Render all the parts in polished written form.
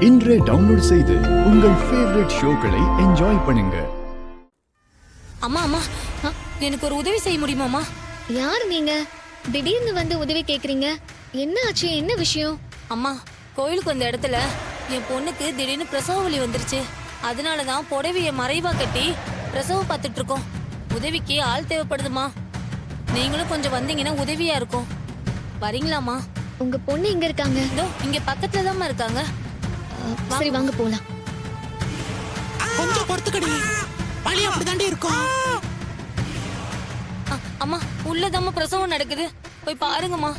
இன்றே டவுன்லோட் செய்து உங்கள் ஃபேவரட் ஷோக்களை என்ஜாய் பண்ணுங்க. அம்மா அம்மா எனக்கு ஒரு உதவி செய்ய முடியுமாம்மா? யார் நீங்க? திடீர்னு வந்து உதவி கேக்குறீங்க? என்ன ஆச்சு? என்ன விஷயம்? அம்மா, கோயிலுக்கு வந்த இடத்துல என் பொண்ணுக்கு திடீர்னு பிரசவ வலி வந்துருச்சு. அதனாலதான் புடவைய மறைவா கட்டி பிரசவம் பார்த்துட்டு இருக்கோம். உதவிக்கு ஆள் தேவைப்படுதுமா. நீங்களும் கொஞ்சம் வந்தீங்கன்னா உதவியா இருக்கும். வரீங்களாமா? உங்க பொண்ணு எங்க இருக்காங்க? இதோ இங்க பக்கத்துல தான் இருக்காங்க. சரி வாங்க போலாம். கொஞ்சம் பொறுத்துக்கடி, வலி அப்படிதாண்டி இருக்கும். அம்மா, உள்ளதாம்மா பிரசவம் நடக்குது, போய் பாருங்கம்மா.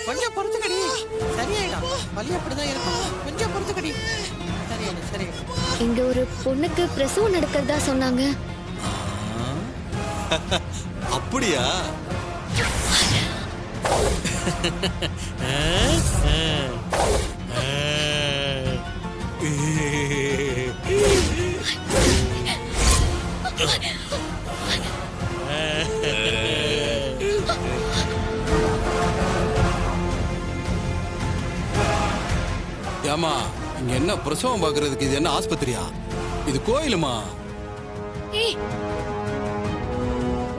கொஞ்சம் பொறுத்துக்கடி, சரியாயிடும். வலி அப்படிதான் இருக்கும், கொஞ்சம் பொறுத்துக்கடி. சரியாயிடும், சரியாயிடும். இங்க ஒரு பொண்ணுக்கு பிரசவம் நடக்கிறதா சொன்னாங்க. அப்படியா? ஏமா, இங்க என்ன பிரசவம் பாக்குறதுக்கு? இது என்ன ஆஸ்பத்திரியா? இது கோயிலுமா? ஏய்,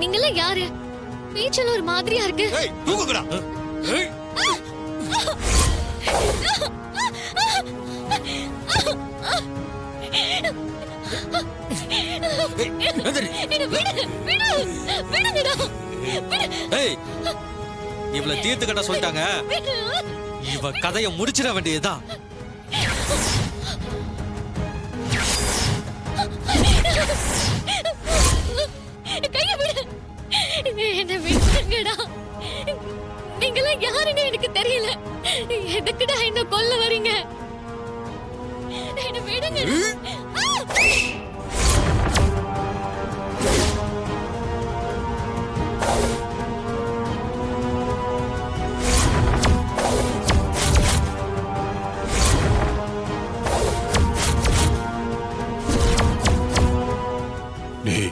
நீங்கெல்லாம் யாரு? பேச்செல்லாம் ஒரு மாதிரியா இருக்கு. ஏய், தூக்குங்கடா. ஏய், ஏய், இவள தீர்த்து கட்ட சொல்லிட்டாங்க. இவ கதைய முடிச்சிட வேண்டியதுதான். என்ன விட்டுங்கடா. நீங்களாம் யாருன்னு எனக்கு தெரியல. எதுக்குடா என்ன கொல்ல வரீங்க? என்ன விடுங்க. டேய்,